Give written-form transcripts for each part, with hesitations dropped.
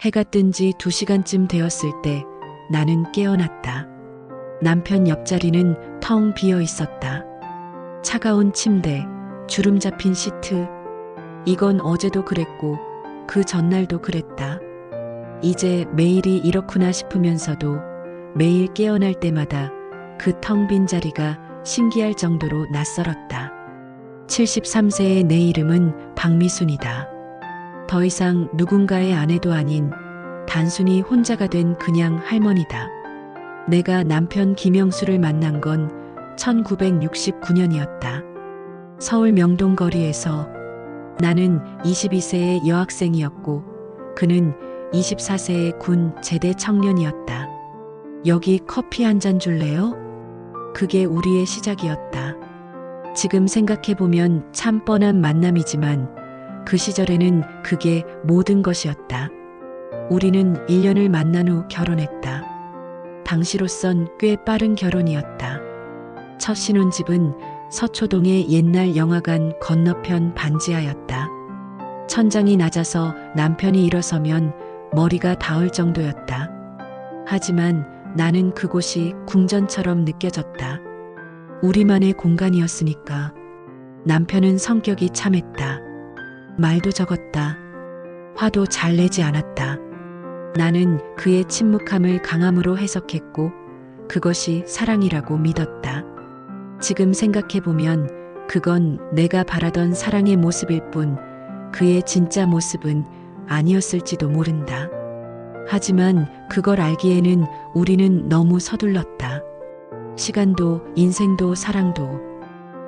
해가 뜬 지 2시간쯤 되었을 때 나는 깨어났다. 남편 옆자리는 텅 비어 있었다. 차가운 침대, 주름 잡힌 시트. 이건 어제도 그랬고 그 전날도 그랬다. 이제 매일이 이렇구나 싶으면서도 매일 깨어날 때마다 그 텅 빈 자리가 신기할 정도로 낯설었다. 73세의 내 이름은 박미순이다. 더 이상 누군가의 아내도 아닌 단순히 혼자가 된 그냥 할머니다. 내가 남편 김영수를 만난 건 1969년이었다. 서울 명동 거리에서 나는 22세의 여학생이었고 그는 24세의 군 제대 청년이었다. 여기 커피 한 잔 줄래요? 그게 우리의 시작이었다. 지금 생각해보면 참 뻔한 만남이지만 그 시절에는 그게 모든 것이었다. 우리는 1년을 만난 후 결혼했다. 당시로선 꽤 빠른 결혼이었다. 첫 신혼집은 서초동의 옛날 영화관 건너편 반지하였다. 천장이 낮아서 남편이 일어서면 머리가 닿을 정도였다. 하지만 나는 그곳이 궁전처럼 느껴졌다. 우리만의 공간이었으니까. 남편은 성격이 참했다. 말도 적었다. 화도 잘 내지 않았다. 나는 그의 침묵함을 강함으로 해석했고 그것이 사랑이라고 믿었다. 지금 생각해보면 그건 내가 바라던 사랑의 모습일 뿐 그의 진짜 모습은 아니었을지도 모른다. 하지만 그걸 알기에는 우리는 너무 서둘렀다. 시간도 인생도 사랑도.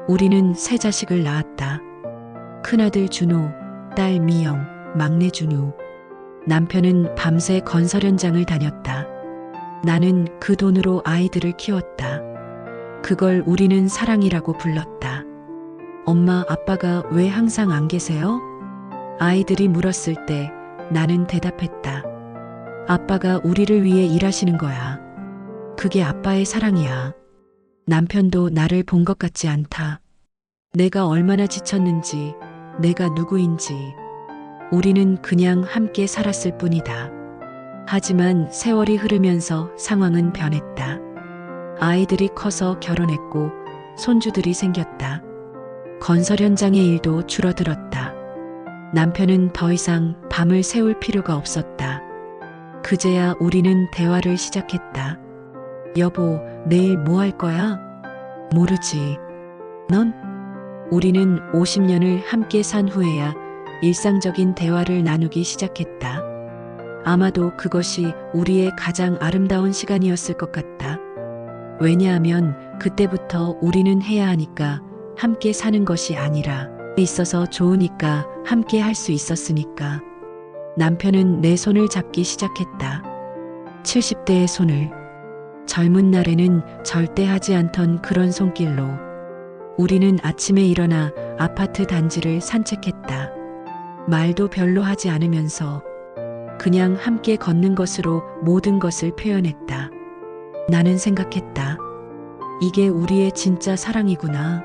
우리는 세 자식을 낳았다. 큰아들 준호, 딸 미영, 막내 준우. 남편은 밤새 건설 현장을 다녔다. 나는 그 돈으로 아이들을 키웠다. 그걸 우리는 사랑이라고 불렀다. 엄마, 아빠가 왜 항상 안 계세요? 아이들이 물었을 때 나는 대답했다. 아빠가 우리를 위해 일하시는 거야. 그게 아빠의 사랑이야. 남편도 나를 본 것 같지 않다. 내가 얼마나 지쳤는지, 내가 누구인지. 우리는 그냥 함께 살았을 뿐이다. 하지만 세월이 흐르면서 상황은 변했다. 아이들이 커서 결혼했고 손주들이 생겼다. 건설 현장의 일도 줄어들었다. 남편은 더 이상 밤을 새울 필요가 없었다. 그제야 우리는 대화를 시작했다. 여보, 내일 뭐 할 거야? 모르지. 넌? 우리는 50년을 함께 산 후에야 일상적인 대화를 나누기 시작했다. 아마도 그것이 우리의 가장 아름다운 시간이었을 것 같다. 왜냐하면 그때부터 우리는 해야 하니까, 함께 사는 것이 아니라 있어서 좋으니까 함께 할 수 있었으니까. 남편은 내 손을 잡기 시작했다. 70대의 손을. 젊은 날에는 절대 하지 않던 그런 손길로. 우리는 아침에 일어나 아파트 단지를 산책했다. 말도 별로 하지 않으면서 그냥 함께 걷는 것으로 모든 것을 표현했다. 나는 생각했다. 이게 우리의 진짜 사랑이구나.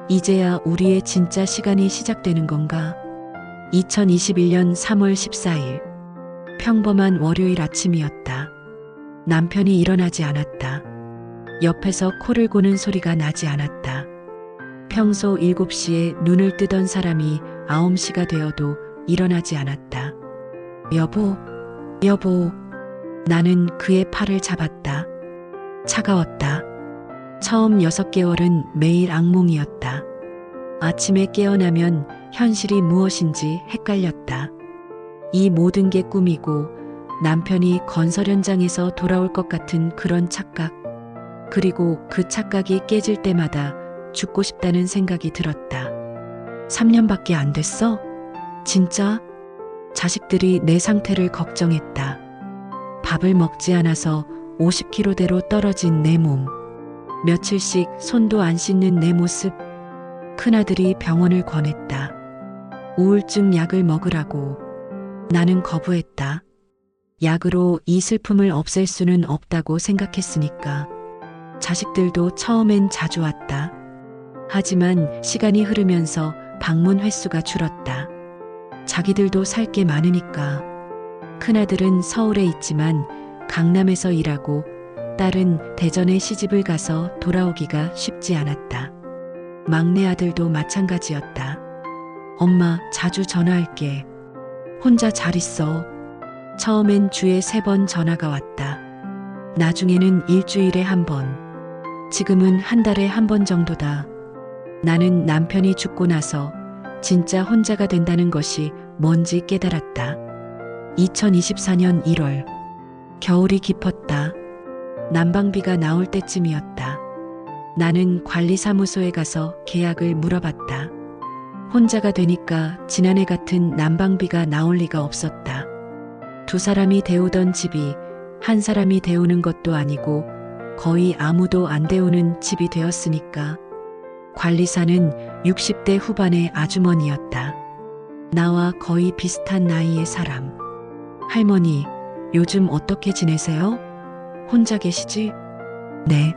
이제야 우리의 진짜 시간이 시작되는 건가? 2021년 3월 14일. 평범한 월요일 아침이었다. 남편이 일어나지 않았다. 옆에서 코를 고는 소리가 나지 않았다. 평소 7시에 눈을 뜨던 사람이 9시가 되어도 일어나지 않았다. 여보, 여보. 나는 그의 팔을 잡았다. 차가웠다. 처음 6개월은 매일 악몽이었다. 아침에 깨어나면 현실이 무엇인지 헷갈렸다. 이 모든 게 꿈이고 남편이 건설 현장에서 돌아올 것 같은 그런 착각. 그리고 그 착각이 깨질 때마다 죽고 싶다는 생각이 들었다. 3년밖에 안 됐어? 진짜? 자식들이 내 상태를 걱정했다. 밥을 먹지 않아서 50kg대로 떨어진 내 몸. 며칠씩 손도 안 씻는 내 모습. 큰아들이 병원을 권했다. 우울증 약을 먹으라고. 나는 거부했다. 약으로 이 슬픔을 없앨 수는 없다고 생각했으니까. 자식들도 처음엔 자주 왔다. 하지만 시간이 흐르면서 방문 횟수가 줄었다. 자기들도 살 게 많으니까. 큰아들은 서울에 있지만 강남에서 일하고 딸은 대전에 시집을 가서 돌아오기가 쉽지 않았다. 막내 아들도 마찬가지였다. 엄마, 자주 전화할게. 혼자 잘 있어. 처음엔 주에 3번 전화가 왔다. 나중에는 일주일에 1번. 지금은 한 달에 1번 정도다. 나는 남편이 죽고 나서 진짜 혼자가 된다는 것이 뭔지 깨달았다. 2024년 1월. 겨울이 깊었다. 난방비가 나올 때쯤이었다. 나는 관리사무소에 가서 계약을 물어봤다. 혼자가 되니까 지난해 같은 난방비가 나올 리가 없었다. 2사람이 데우던 집이 1사람이 데우는 것도 아니고 거의 아무도 안 데우는 집이 되었으니까. 관리사는 60대 후반의 아주머니였다. 나와 거의 비슷한 나이의 사람. 할머니, 요즘 어떻게 지내세요? 혼자 계시지? 네.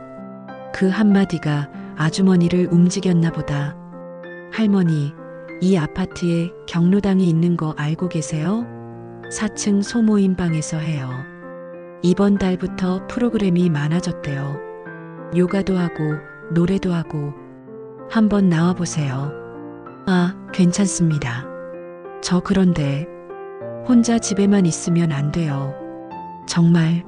그 한마디가 아주머니를 움직였나 보다. 할머니, 이 아파트에 경로당이 있는 거 알고 계세요? 4층 소모임 방에서 해요. 이번 달부터 프로그램이 많아졌대요. 요가도 하고 노래도 하고. 한번 나와보세요. 아, 괜찮습니다. 저 그런데 혼자 집에만 있으면 안 돼요. 정말.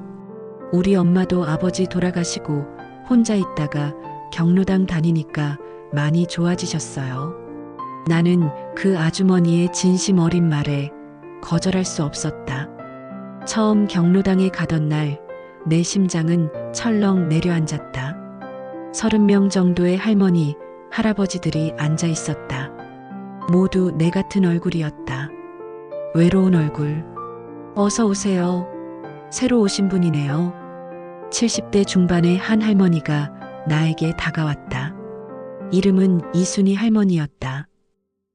우리 엄마도 아버지 돌아가시고 혼자 있다가 경로당 다니니까 많이 좋아지셨어요. 나는 그 아주머니의 진심 어린 말에 거절할 수 없었다. 처음 경로당에 가던 날 내 심장은 철렁 내려앉았다. 30명 정도의 할머니, 할아버지들이 앉아 있었다. 모두 내 같은 얼굴이었다. 외로운 얼굴. 어서 오세요. 새로 오신 분이네요. 70대 중반의 한 할머니가 나에게 다가왔다. 이름은 이순희 할머니였다.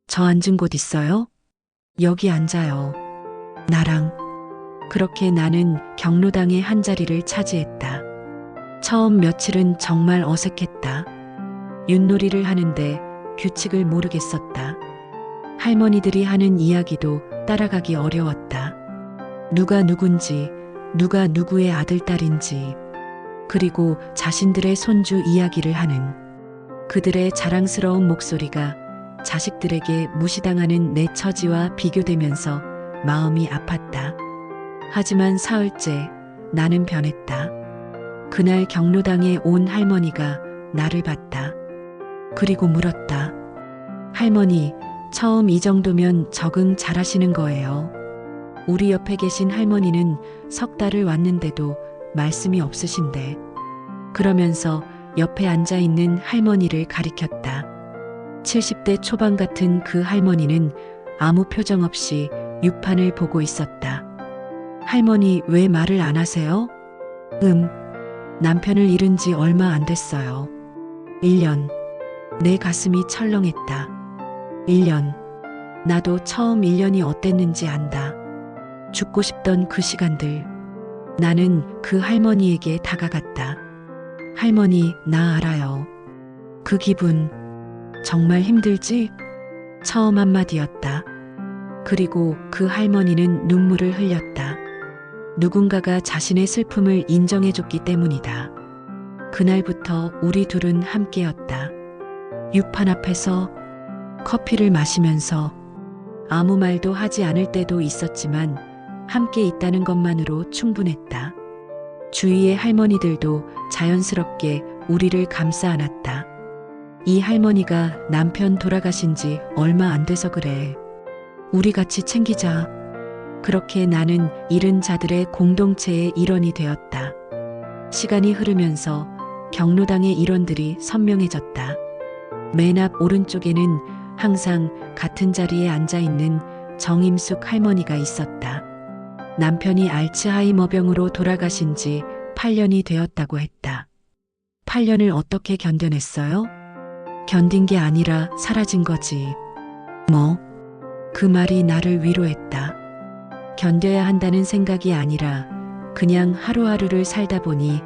저 앉은 곳 있어요? 여기 앉아요. 나랑. 그렇게 나는 경로당의 한 자리를 차지했다. 처음 며칠은 정말 어색했다. 윷놀이를 하는데 규칙을 모르겠었다. 할머니들이 하는 이야기도 따라가기 어려웠다. 누가 누군지, 누가 누구의 아들, 딸인지, 그리고 자신들의 손주 이야기를 하는 그들의 자랑스러운 목소리가 자식들에게 무시당하는 내 처지와 비교되면서 마음이 아팠다. 하지만 사흘째 나는 변했다. 그날 경로당에 온 할머니가 나를 봤다. 그리고 물었다. 할머니, 처음 이 정도면 적응 잘하시는 거예요. 우리 옆에 계신 할머니는 3달을 왔는데도 말씀이 없으신데. 그러면서 옆에 앉아있는 할머니를 가리켰다. 70대 초반 같은 그 할머니는 아무 표정 없이 육판을 보고 있었다. 할머니, 왜 말을 안 하세요? 남편을 잃은 지 얼마 안 됐어요. 1년. 내 가슴이 철렁했다. 1년. 나도 처음 1년이 어땠는지 안다. 죽고 싶던 그 시간들. 나는 그 할머니에게 다가갔다. 할머니, 나 알아요. 그 기분. 정말 힘들지? 처음 한마디였다. 그리고 그 할머니는 눈물을 흘렸다. 누군가가 자신의 슬픔을 인정해줬기 때문이다. 그날부터 우리 둘은 함께였다. 육판 앞에서 커피를 마시면서 아무 말도 하지 않을 때도 있었지만 함께 있다는 것만으로 충분했다. 주위의 할머니들도 자연스럽게 우리를 감싸 안았다. 이 할머니가 남편 돌아가신 지 얼마 안 돼서 그래. 우리 같이 챙기자. 그렇게 나는 잃은 자들의 공동체의 일원이 되었다. 시간이 흐르면서 경로당의 일원들이 선명해졌다. 맨 앞 오른쪽에는 항상 같은 자리에 앉아있는 정임숙 할머니가 있었다. 남편이 알츠하이머병으로 돌아가신 지 8년이 되었다고 했다. 8년을 어떻게 견뎌냈어요? 견딘 게 아니라 사라진 거지. 뭐? 그 말이 나를 위로했다. 견뎌야 한다는 생각이 아니라 그냥 하루하루를 살다 보니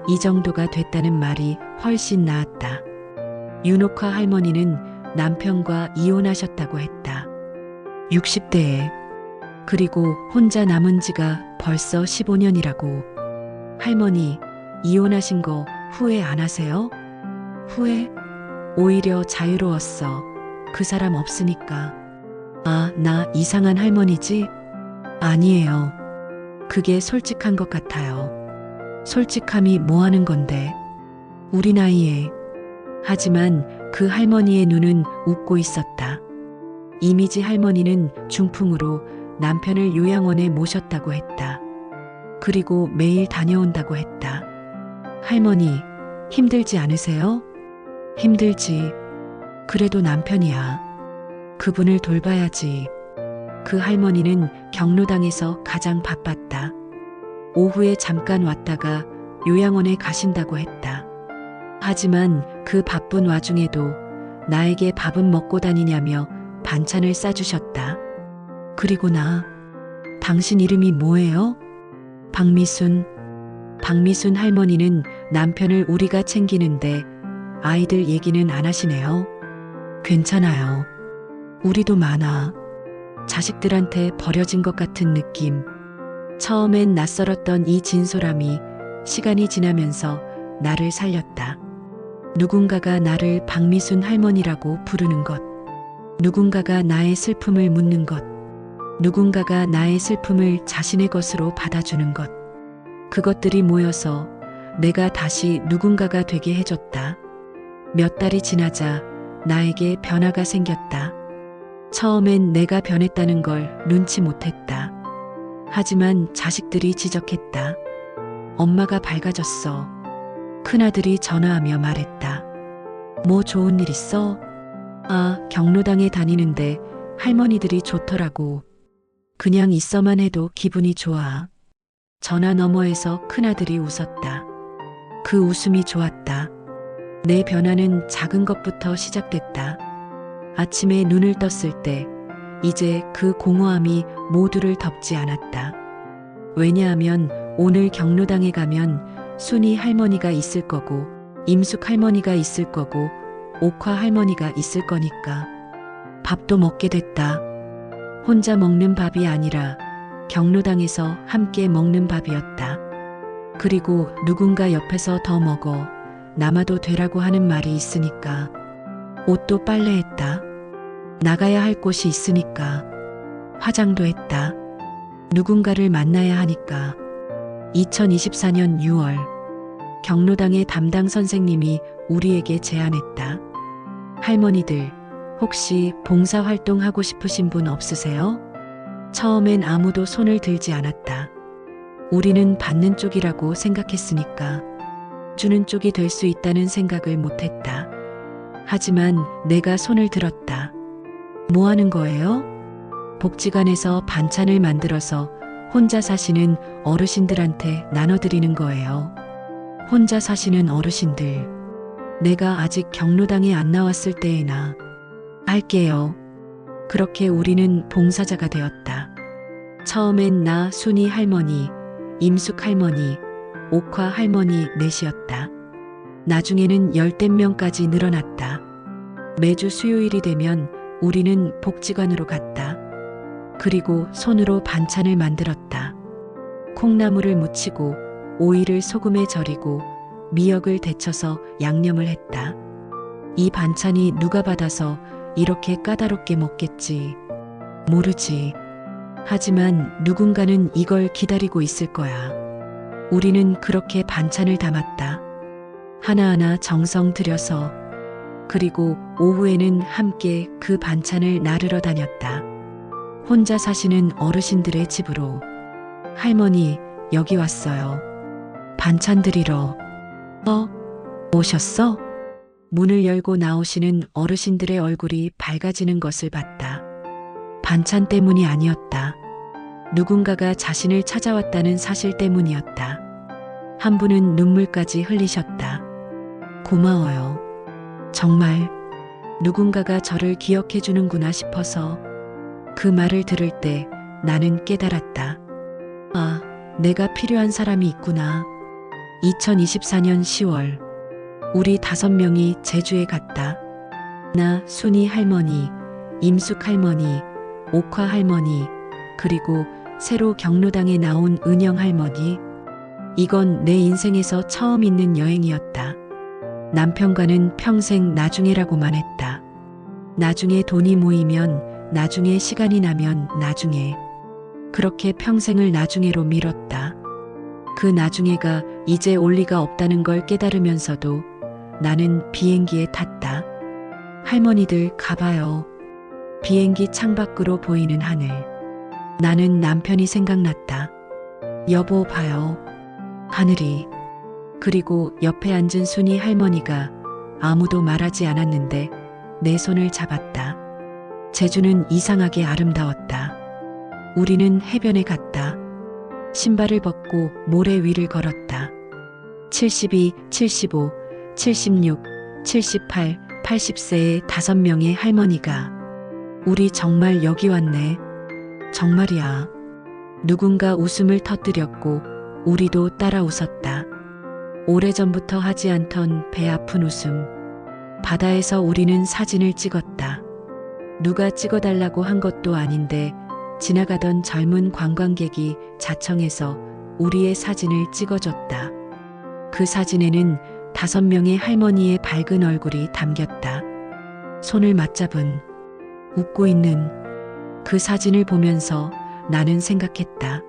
이 정도가 됐다는 말이 훨씬 나았다. 윤옥화 할머니는 남편과 이혼하셨다고 했다. 60대에. 그리고 혼자 남은 지가 벌써 15년이라고. 할머니, 이혼하신 거 후회 안 하세요? 후회? 오히려 자유로웠어. 그 사람 없으니까. 아, 나 이상한 할머니지? 아니에요. 그게 솔직한 것 같아요. 솔직함이 뭐 하는 건데? 우리 나이에. 하지만 그 할머니의 눈은 웃고 있었다. 이미지 할머니는 중풍으로 남편을 요양원에 모셨다고 했다. 그리고 매일 다녀온다고 했다. 할머니, 힘들지 않으세요? 힘들지. 그래도 남편이야. 그분을 돌봐야지. 그 할머니는 경로당에서 가장 바빴다. 오후에 잠깐 왔다가 요양원에 가신다고 했다. 하지만 그 바쁜 와중에도 나에게 밥은 먹고 다니냐며 반찬을 싸주셨다. 그리고 나, 당신 이름이 뭐예요? 박미순. 박미순 할머니는 남편을 우리가 챙기는데 아이들 얘기는 안 하시네요. 괜찮아요. 우리도 많아. 자식들한테 버려진 것 같은 느낌. 처음엔 낯설었던 이 진솔함이 시간이 지나면서 나를 살렸다. 누군가가 나를 박미순 할머니라고 부르는 것. 누군가가 나의 슬픔을 묻는 것. 누군가가 나의 슬픔을 자신의 것으로 받아주는 것. 그것들이 모여서 내가 다시 누군가가 되게 해줬다. 몇 달이 지나자 나에게 변화가 생겼다. 처음엔 내가 변했다는 걸 눈치 못했다. 하지만 자식들이 지적했다. 엄마가 밝아졌어. 큰아들이 전화하며 말했다. 뭐 좋은 일 있어? 아, 경로당에 다니는데 할머니들이 좋더라고. 그냥 있어만 해도 기분이 좋아. 전화 너머에서 큰아들이 웃었다. 그 웃음이 좋았다. 내 변화는 작은 것부터 시작됐다. 아침에 눈을 떴을 때 이제 그 공허함이 모두를 덮지 않았다. 왜냐하면 오늘 경로당에 가면 순이 할머니가 있을 거고 임숙 할머니가 있을 거고 옥화 할머니가 있을 거니까. 밥도 먹게 됐다. 혼자 먹는 밥이 아니라 경로당에서 함께 먹는 밥이었다. 그리고 누군가 옆에서 더 먹어 남아도 되라고 하는 말이 있으니까. 옷도 빨래했다. 나가야 할 곳이 있으니까. 화장도 했다. 누군가를 만나야 하니까. 2024년 6월 경로당의 담당 선생님이 우리에게 제안했다. 할머니들, 혹시 봉사활동 하고 싶으신 분 없으세요? 처음엔 아무도 손을 들지 않았다. 우리는 받는 쪽이라고 생각했으니까. 주는 쪽이 될 수 있다는 생각을 못했다. 하지만 내가 손을 들었다. 뭐 하는 거예요? 복지관에서 반찬을 만들어서 혼자 사시는 어르신들한테 나눠드리는 거예요. 혼자 사시는 어르신들. 내가 아직 경로당에 안 나왔을 때에나. 할게요. 그렇게 우리는 봉사자가 되었다. 처음엔 나 순이 할머니, 임숙 할머니, 옥화 할머니 넷이었다. 나중에는 열댓 명까지 늘어났다. 매주 수요일이 되면 우리는 복지관으로 갔다. 그리고 손으로 반찬을 만들었다. 콩나물을 무치고 오이를 소금에 절이고 미역을 데쳐서 양념을 했다. 이 반찬이 누가 받아서 이렇게 까다롭게 먹겠지. 모르지. 하지만 누군가는 이걸 기다리고 있을 거야. 우리는 그렇게 반찬을 담았다. 하나하나 정성 들여서. 그리고 오후에는 함께 그 반찬을 나르러 다녔다. 혼자 사시는 어르신들의 집으로. 할머니, 여기 왔어요. 반찬 드리러. 오셨어? 문을 열고 나오시는 어르신들의 얼굴이 밝아지는 것을 봤다. 반찬 때문이 아니었다. 누군가가 자신을 찾아왔다는 사실 때문이었다. 한 분은 눈물까지 흘리셨다. 고마워요. 정말 누군가가 저를 기억해 주는구나 싶어서. 그 말을 들을 때 나는 깨달았다. 아, 내가 필요한 사람이 있구나. 2024년 10월 우리 5명이 제주에 갔다. 나 순이 할머니, 임숙 할머니, 옥화 할머니, 그리고 새로 경로당에 나온 은영 할머니. 이건 내 인생에서 처음 있는 여행이었다. 남편과는 평생 나중에라고만 했다. 나중에 돈이 모이면, 나중에 시간이 나면, 나중에. 그렇게 평생을 나중에로 미뤘다. 그 나중에가 이제 올 리가 없다는 걸 깨달으면서도 나는 비행기에 탔다. 할머니들 가봐요. 비행기 창밖으로 보이는 하늘. 나는 남편이 생각났다. 여보 봐요. 하늘이. 그리고 옆에 앉은 순이 할머니가 아무도 말하지 않았는데 내 손을 잡았다. 제주는 이상하게 아름다웠다. 우리는 해변에 갔다. 신발을 벗고 모래 위를 걸었다. 72, 75, 76, 78, 80세의 5명의 할머니가. 우리 정말 여기 왔네. 정말이야. 누군가 웃음을 터뜨렸고 우리도 따라 웃었다. 오래전부터 하지 않던 배 아픈 웃음. 바다에서 우리는 사진을 찍었다. 누가 찍어달라고 한 것도 아닌데 지나가던 젊은 관광객이 자청해서 우리의 사진을 찍어줬다. 그 사진에는 5명의 할머니의 밝은 얼굴이 담겼다. 손을 맞잡은, 웃고 있는 그 사진을 보면서 나는 생각했다.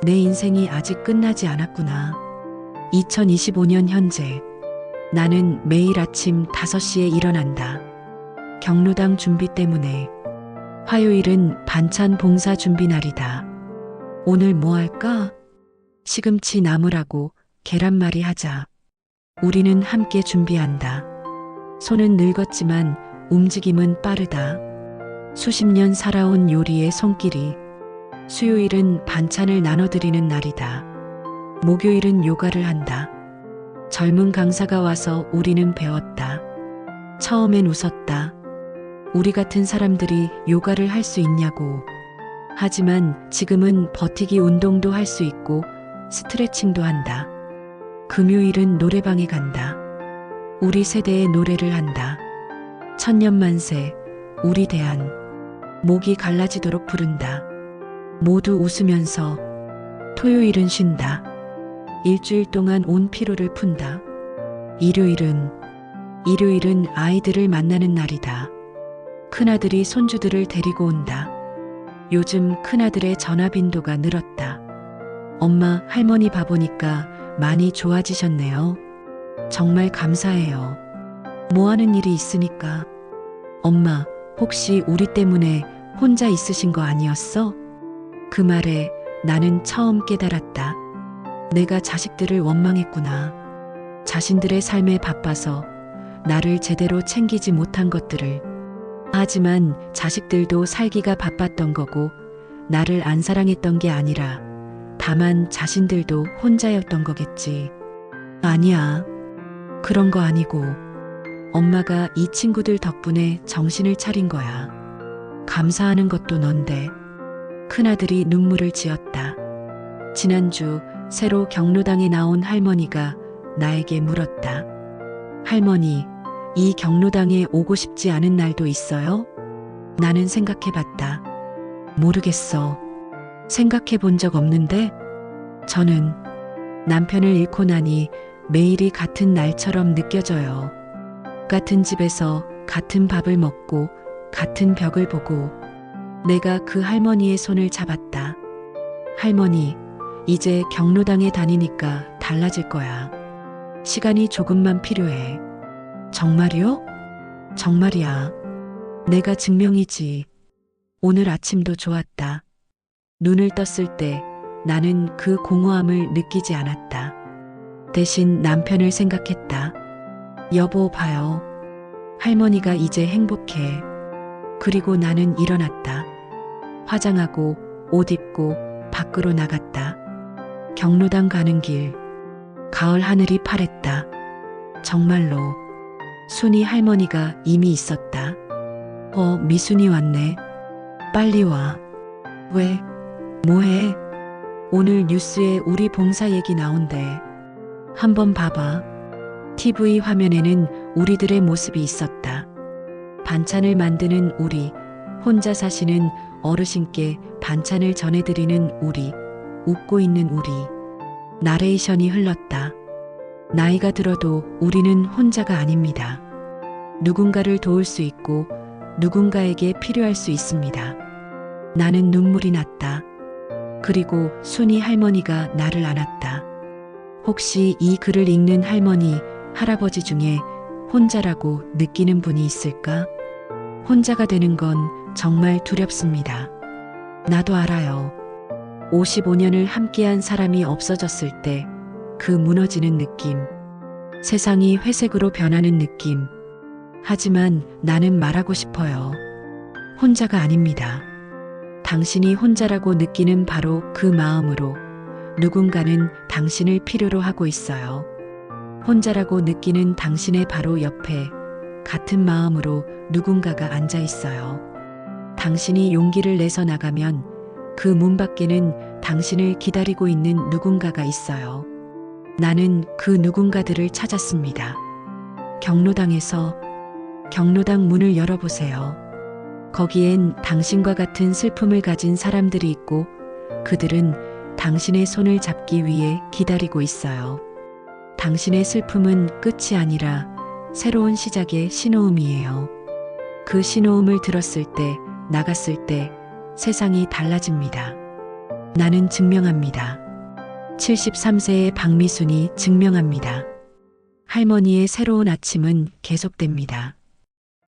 내 인생이 아직 끝나지 않았구나. 2025년 현재. 나는 매일 아침 5시에 일어난다. 경로당 준비 때문에. 화요일은 반찬 봉사 준비 날이다. 오늘 뭐 할까? 시금치 나물하고 계란말이 하자. 우리는 함께 준비한다. 손은 늙었지만 움직임은 빠르다. 수십 년 살아온 요리의 손길이. 수요일은 반찬을 나눠드리는 날이다. 목요일은 요가를 한다. 젊은 강사가 와서 우리는 배웠다. 처음엔 웃었다. 우리 같은 사람들이 요가를 할 수 있냐고. 하지만 지금은 버티기 운동도 할 수 있고 스트레칭도 한다. 금요일은 노래방에 간다. 우리 세대의 노래를 한다. 천년만세, 우리 대한. 목이 갈라지도록 부른다. 모두 웃으면서. 토요일은 쉰다. 일주일 동안 온 피로를 푼다. 일요일은 아이들을 만나는 날이다. 큰아들이 손주들을 데리고 온다. 요즘 큰아들의 전화 빈도가 늘었다. 엄마, 할머니 봐보니까 많이 좋아지셨네요. 정말 감사해요. 뭐 하는 일이 있으니까. 엄마, 혹시 우리 때문에 혼자 있으신 거 아니었어? 그 말에 나는 처음 깨달았다. 내가 자식들을 원망했구나. 자신들의 삶에 바빠서 나를 제대로 챙기지 못한 것들을. 하지만 자식들도 살기가 바빴던 거고 나를 안 사랑했던 게 아니라 다만 자신들도 혼자였던 거겠지. 아니야. 그런 거 아니고 엄마가 이 친구들 덕분에 정신을 차린 거야. 감사하는 것도 넌데. 큰아들이 눈물을 지었다. 지난주 새로 경로당에 나온 할머니가 나에게 물었다. 할머니, 이 경로당에 오고 싶지 않은 날도 있어요? 나는 생각해봤다. 모르겠어. 생각해본 적 없는데? 저는 남편을 잃고 나니 매일이 같은 날처럼 느껴져요. 같은 집에서 같은 밥을 먹고 같은 벽을 보고 내가 그 할머니의 손을 잡았다. 할머니, 이제 경로당에 다니니까 달라질 거야. 시간이 조금만 필요해. 정말이요? 정말이야. 내가 증명이지. 오늘 아침도 좋았다. 눈을 떴을 때 나는 그 공허함을 느끼지 않았다. 대신 남편을 생각했다. 여보 봐요. 할머니가 이제 행복해. 그리고 나는 일어났다. 화장하고 옷 입고 밖으로 나갔다. 경로당 가는 길. 가을 하늘이 파랬다. 정말로. 순이 할머니가 이미 있었다. 미순이 왔네. 빨리 와. 왜? 뭐해? 오늘 뉴스에 우리 봉사 얘기 나온대. 한번 봐봐. TV 화면에는 우리들의 모습이 있었다. 반찬을 만드는 우리, 혼자 사시는 어르신께 반찬을 전해드리는 우리, 웃고 있는 우리. 나레이션이 흘렀다. 나이가 들어도 우리는 혼자가 아닙니다. 누군가를 도울 수 있고 누군가에게 필요할 수 있습니다. 나는 눈물이 났다. 그리고 순이 할머니가 나를 안았다. 혹시 이 글을 읽는 할머니, 할아버지 중에 혼자라고 느끼는 분이 있을까? 혼자가 되는 건 정말 두렵습니다. 나도 알아요. 55년을 함께한 사람이 없어졌을 때 그 무너지는 느낌. 세상이 회색으로 변하는 느낌. 하지만 나는 말하고 싶어요. 혼자가 아닙니다. 당신이 혼자라고 느끼는 바로 그 마음으로 누군가는 당신을 필요로 하고 있어요. 혼자라고 느끼는 당신의 바로 옆에 같은 마음으로 누군가가 앉아 있어요. 당신이 용기를 내서 나가면 그 문 밖에는 당신을 기다리고 있는 누군가가 있어요. 나는 그 누군가들을 찾았습니다. 경로당에서. 경로당 문을 열어보세요. 거기엔 당신과 같은 슬픔을 가진 사람들이 있고 그들은 당신의 손을 잡기 위해 기다리고 있어요. 당신의 슬픔은 끝이 아니라 새로운 시작의 신호음이에요. 그 신호음을 들었을 때, 나갔을 때 세상이 달라집니다. 나는 증명합니다. 73세의 박미순이 증명합니다. 할머니의 새로운 아침은 계속됩니다.